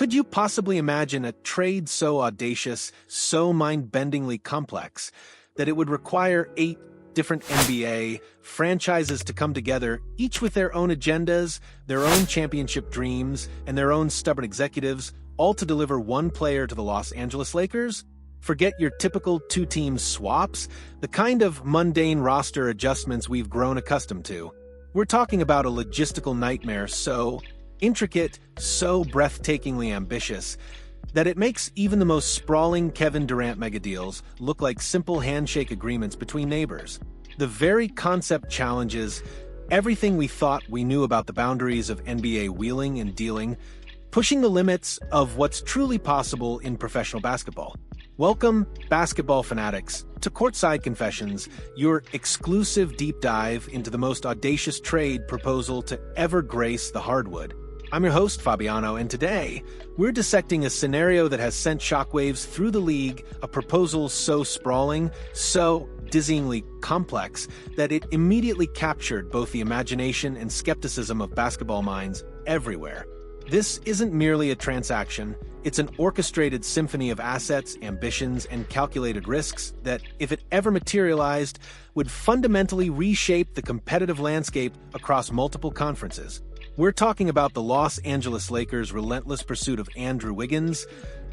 Could you possibly imagine a trade so audacious, so mind-bendingly complex, that it would require 8 different NBA franchises to come together, each with their own agendas, their own championship dreams, and their own stubborn executives, all to deliver one player to the Los Angeles Lakers? Forget your typical two-team swaps, the kind of mundane roster adjustments we've grown accustomed to. We're talking about a logistical nightmare so intricate, so breathtakingly ambitious, that it makes even the most sprawling Kevin Durant megadeals look like simple handshake agreements between neighbors. The very concept challenges everything we thought we knew about the boundaries of NBA wheeling and dealing, pushing the limits of what's truly possible in professional basketball. Welcome, basketball fanatics, to Courtside Confessions, your exclusive deep dive into the most audacious trade proposal to ever grace the hardwood. I'm your host, Fabiano, and today, we're dissecting a scenario that has sent shockwaves through the league, a proposal so sprawling, so dizzyingly complex, that it immediately captured both the imagination and skepticism of basketball minds everywhere. This isn't merely a transaction, it's an orchestrated symphony of assets, ambitions, and calculated risks that, if it ever materialized, would fundamentally reshape the competitive landscape across multiple conferences. We're talking about the Los Angeles Lakers' relentless pursuit of Andrew Wiggins,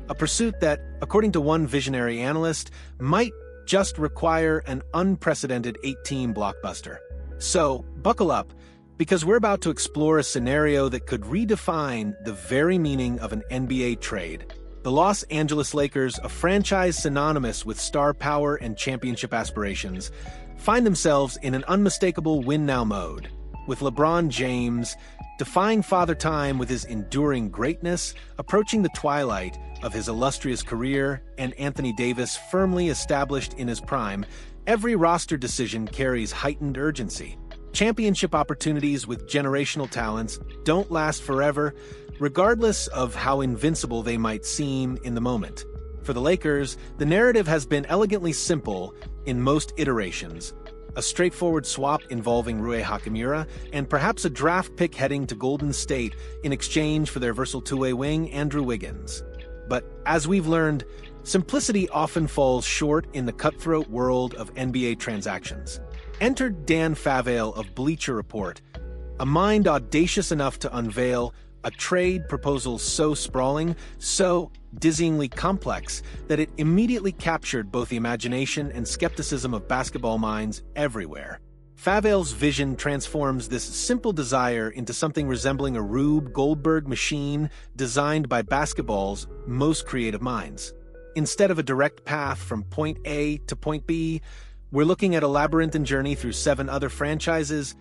a pursuit that, according to one visionary analyst, might just require an unprecedented 8-team blockbuster. So, buckle up, because we're about to explore a scenario that could redefine the very meaning of an NBA trade. The Los Angeles Lakers, a franchise synonymous with star power and championship aspirations, find themselves in an unmistakable win-now mode, with LeBron James defying Father Time with his enduring greatness, approaching the twilight of his illustrious career, and Anthony Davis firmly established in his prime. Every roster decision carries heightened urgency. Championship opportunities with generational talents don't last forever, regardless of how invincible they might seem in the moment. For the Lakers, the narrative has been elegantly simple in most iterations. A straightforward swap involving Rui Hachimura, and perhaps a draft pick heading to Golden State in exchange for their versatile two-way wing, Andrew Wiggins. But as we've learned, simplicity often falls short in the cutthroat world of NBA transactions. Enter Dan Favale of Bleacher Report, a mind audacious enough to unveil a trade proposal so sprawling, so dizzyingly complex, that it immediately captured both the imagination and skepticism of basketball minds everywhere. Favale's vision transforms this simple desire into something resembling a Rube Goldberg machine designed by basketball's most creative minds. Instead of a direct path from point A to point B, we're looking at a labyrinthine journey through 7 other franchises,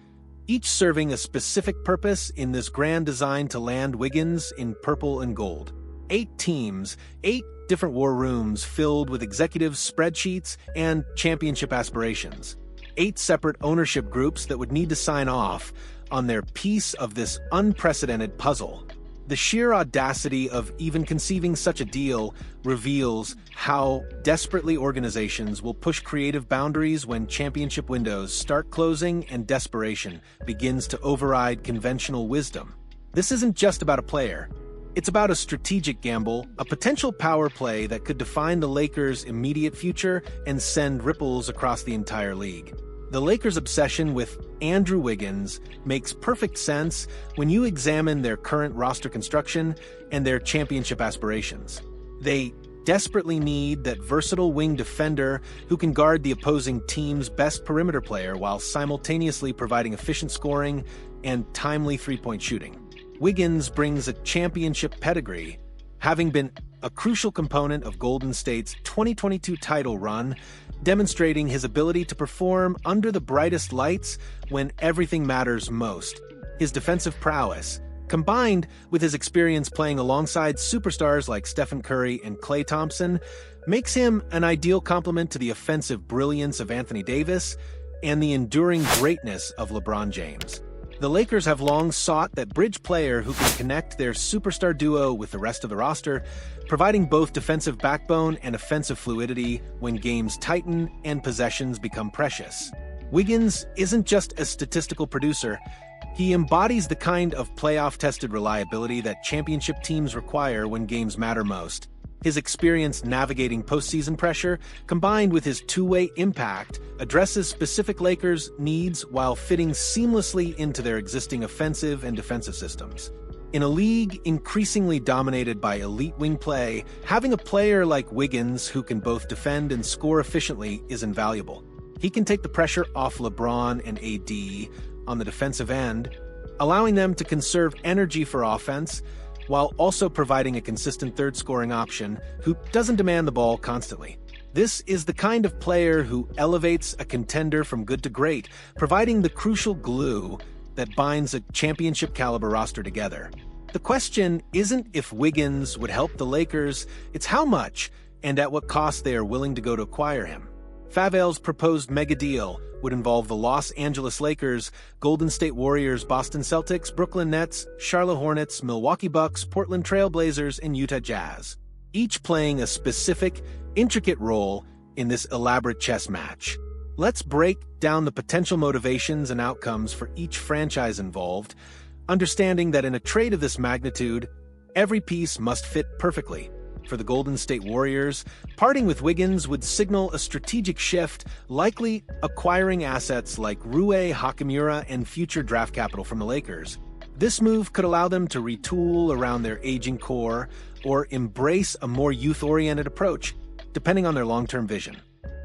each serving a specific purpose in this grand design to land Wiggins in purple and gold. 8 teams, 8 different war rooms filled with executive spreadsheets and championship aspirations. 8 separate ownership groups that would need to sign off on their piece of this unprecedented puzzle. The sheer audacity of even conceiving such a deal reveals how desperately organizations will push creative boundaries when championship windows start closing and desperation begins to override conventional wisdom. This isn't just about a player. It's about a strategic gamble, a potential power play that could define the Lakers' immediate future and send ripples across the entire league. The Lakers' obsession with Andrew Wiggins makes perfect sense when you examine their current roster construction and their championship aspirations. They desperately need that versatile wing defender who can guard the opposing team's best perimeter player while simultaneously providing efficient scoring and timely three-point shooting. Wiggins brings a championship pedigree, having been a crucial component of Golden State's 2022 title run, demonstrating his ability to perform under the brightest lights when everything matters most. His defensive prowess, combined with his experience playing alongside superstars like Stephen Curry and Klay Thompson, makes him an ideal complement to the offensive brilliance of Anthony Davis and the enduring greatness of LeBron James. The Lakers have long sought that bridge player who can connect their superstar duo with the rest of the roster, providing both defensive backbone and offensive fluidity when games tighten and possessions become precious. Wiggins isn't just a statistical producer, He embodies the kind of playoff-tested reliability that championship teams require when games matter most. His experience navigating postseason pressure, combined with his two-way impact, addresses specific Lakers' needs while fitting seamlessly into their existing offensive and defensive systems. In a league increasingly dominated by elite wing play, having a player like Wiggins who can both defend and score efficiently is invaluable. He can take the pressure off LeBron and AD on the defensive end, allowing them to conserve energy for offense, while also providing a consistent third scoring option who doesn't demand the ball constantly. This is the kind of player who elevates a contender from good to great, providing the crucial glue that binds a championship-caliber roster together. The question isn't if Wiggins would help the Lakers, it's how much and at what cost they are willing to go to acquire him. Favel's proposed mega deal would involve the Los Angeles Lakers, Golden State Warriors, Boston Celtics, Brooklyn Nets, Charlotte Hornets, Milwaukee Bucks, Portland Trail Blazers, and Utah Jazz, each playing a specific, intricate role in this elaborate chess match. Let's break down the potential motivations and outcomes for each franchise involved, understanding that in a trade of this magnitude, every piece must fit perfectly. For the Golden State Warriors, parting with Wiggins would signal a strategic shift, likely acquiring assets like Rui Hachimura and future draft capital from the Lakers. This move could allow them to retool around their aging core or embrace a more youth-oriented approach, depending on their long-term vision.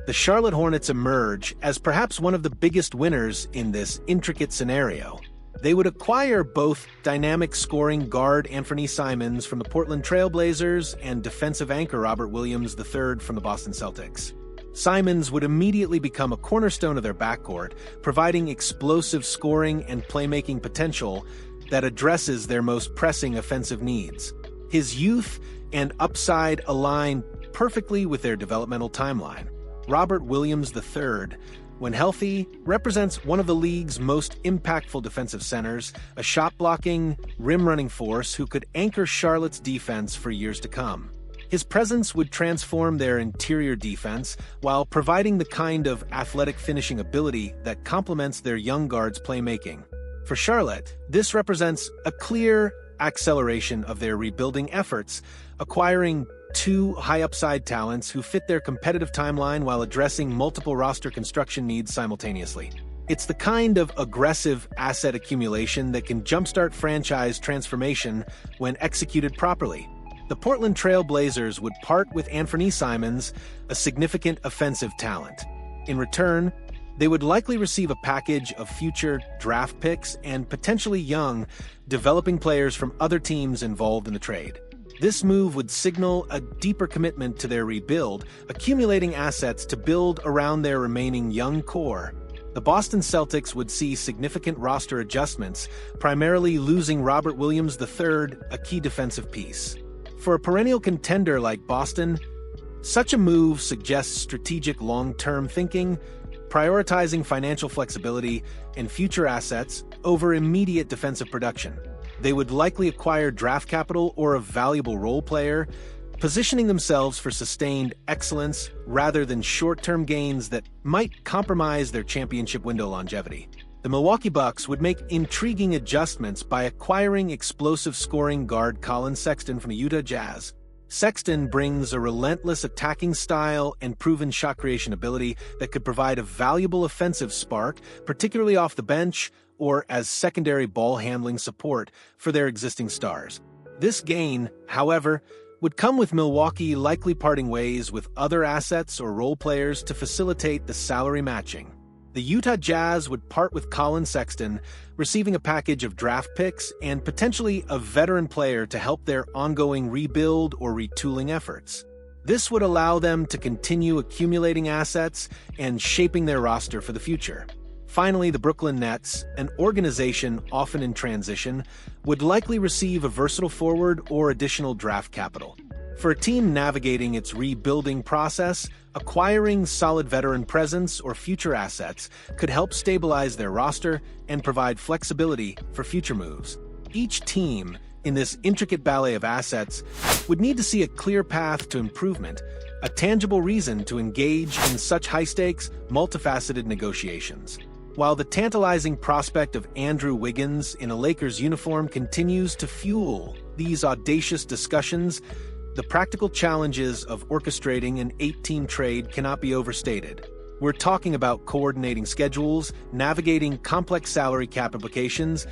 The Charlotte Hornets emerge as perhaps one of the biggest winners in this intricate scenario. They would acquire both dynamic scoring guard Anthony Simons from the Portland Trail Blazers and defensive anchor Robert Williams III from the Boston Celtics. Simons would immediately become a cornerstone of their backcourt, providing explosive scoring and playmaking potential that addresses their most pressing offensive needs. His youth and upside align perfectly with their developmental timeline. Robert Williams III, when healthy, represents one of the league's most impactful defensive centers, a shot-blocking, rim-running force who could anchor Charlotte's defense for years to come. His presence would transform their interior defense while providing the kind of athletic finishing ability that complements their young guards' playmaking. For Charlotte, this represents a clear acceleration of their rebuilding efforts, acquiring two high-upside talents who fit their competitive timeline while addressing multiple roster construction needs simultaneously. It's the kind of aggressive asset accumulation that can jumpstart franchise transformation when executed properly. The Portland Trail Blazers would part with Anthony Simons, a significant offensive talent. In return, they would likely receive a package of future draft picks and potentially young, developing players from other teams involved in the trade. This move would signal a deeper commitment to their rebuild, accumulating assets to build around their remaining young core. The Boston Celtics would see significant roster adjustments, primarily losing Robert Williams III, a key defensive piece. For a perennial contender like Boston, such a move suggests strategic long-term thinking, prioritizing financial flexibility and future assets over immediate defensive production. They would likely acquire draft capital or a valuable role player, positioning themselves for sustained excellence rather than short-term gains that might compromise their championship window longevity. The Milwaukee Bucks would make intriguing adjustments by acquiring explosive scoring guard Colin Sexton from the Utah Jazz. Sexton brings a relentless attacking style and proven shot creation ability that could provide a valuable offensive spark, particularly off the bench or as secondary ball handling support for their existing stars. This gain, however, would come with Milwaukee likely parting ways with other assets or role players to facilitate the salary matching. The Utah Jazz would part with Colin Sexton, receiving a package of draft picks and potentially a veteran player to help their ongoing rebuild or retooling efforts. This would allow them to continue accumulating assets and shaping their roster for the future. Finally, the Brooklyn Nets, an organization often in transition, would likely receive a versatile forward or additional draft capital. For a team navigating its rebuilding process, acquiring solid veteran presence or future assets could help stabilize their roster and provide flexibility for future moves. Each team, in this intricate ballet of assets, would need to see a clear path to improvement, a tangible reason to engage in such high-stakes, multifaceted negotiations. While the tantalizing prospect of Andrew Wiggins in a Lakers uniform continues to fuel these audacious discussions, the practical challenges of orchestrating an 8-team trade cannot be overstated. We're talking about coordinating schedules, navigating complex salary cap implications,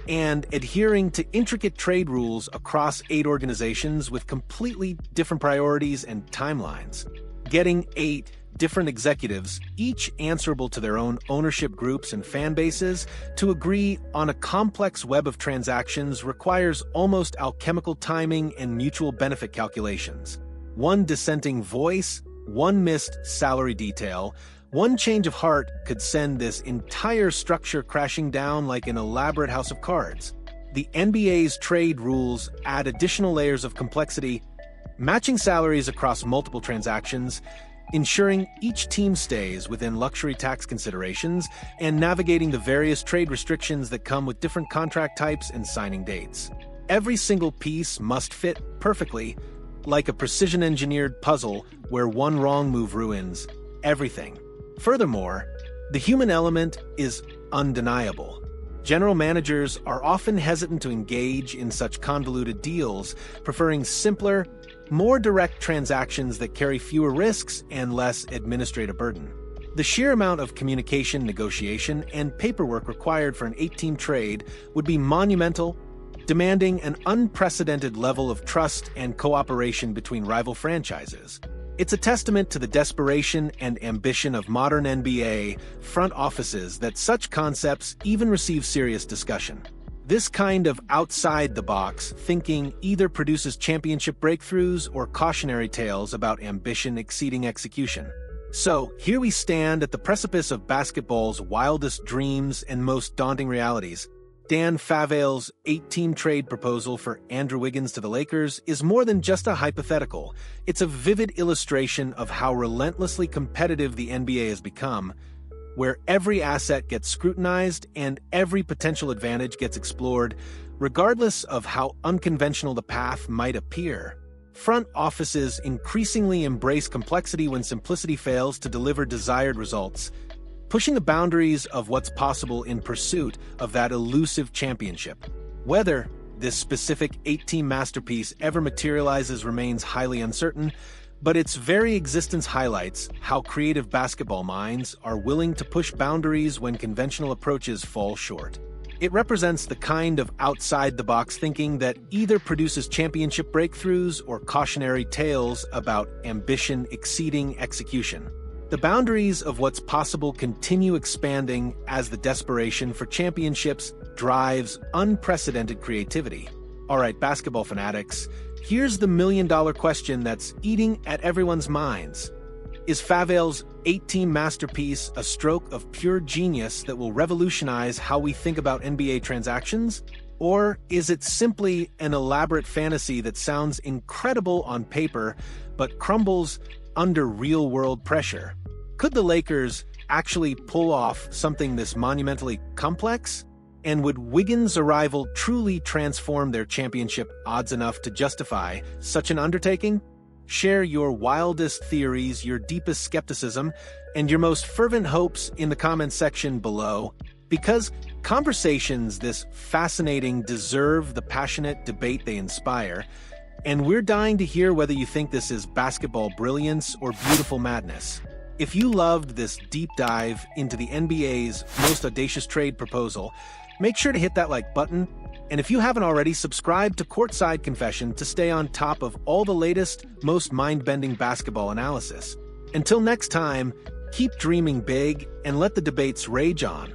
and adhering to intricate trade rules across 8 organizations with completely different priorities and timelines. Getting 8 different executives, each answerable to their own ownership groups and fan bases, to agree on a complex web of transactions requires almost alchemical timing and mutual benefit calculations. One dissenting voice, one missed salary detail, one change of heart could send this entire structure crashing down like an elaborate house of cards. The NBA's trade rules add additional layers of complexity, matching salaries across multiple transactions, ensuring each team stays within luxury tax considerations, and navigating the various trade restrictions that come with different contract types and signing dates. Every single piece must fit perfectly, like a precision-engineered puzzle where one wrong move ruins everything. Furthermore, the human element is undeniable. General managers are often hesitant to engage in such convoluted deals, preferring simpler, more direct transactions that carry fewer risks and less administrative burden. The sheer amount of communication, negotiation, and paperwork required for an 8-team trade would be monumental, demanding an unprecedented level of trust and cooperation between rival franchises. It's a testament to the desperation and ambition of modern NBA front offices that such concepts even receive serious discussion. This kind of outside-the-box thinking either produces championship breakthroughs or cautionary tales about ambition exceeding execution. So, here we stand at the precipice of basketball's wildest dreams and most daunting realities. Dan Favale's 8-team trade proposal for Andrew Wiggins to the Lakers is more than just a hypothetical. It's a vivid illustration of how relentlessly competitive the NBA has become, where every asset gets scrutinized and every potential advantage gets explored, regardless of how unconventional the path might appear. Front offices increasingly embrace complexity when simplicity fails to deliver desired results, pushing the boundaries of what's possible in pursuit of that elusive championship. Whether this specific 8-team masterpiece ever materializes remains highly uncertain, but its very existence highlights how creative basketball minds are willing to push boundaries when conventional approaches fall short. It represents the kind of outside-the-box thinking that either produces championship breakthroughs or cautionary tales about ambition exceeding execution. The boundaries of what's possible continue expanding as the desperation for championships drives unprecedented creativity. All right, basketball fanatics, here's the million-dollar question that's eating at everyone's minds. Is Favale's 8-team masterpiece a stroke of pure genius that will revolutionize how we think about NBA transactions? Or is it simply an elaborate fantasy that sounds incredible on paper but crumbles under real-world pressure? Could the Lakers actually pull off something this monumentally complex? And would Wiggins' arrival truly transform their championship odds enough to justify such an undertaking? Share your wildest theories, your deepest skepticism, and your most fervent hopes in the comments section below, because conversations this fascinating deserve the passionate debate they inspire, and we're dying to hear whether you think this is basketball brilliance or beautiful madness. If you loved this deep dive into the NBA's most audacious trade proposal, make sure to hit that like button, and if you haven't already, subscribe to Courtside Confession to stay on top of all the latest, most mind-bending basketball analysis. Until next time, keep dreaming big and let the debates rage on.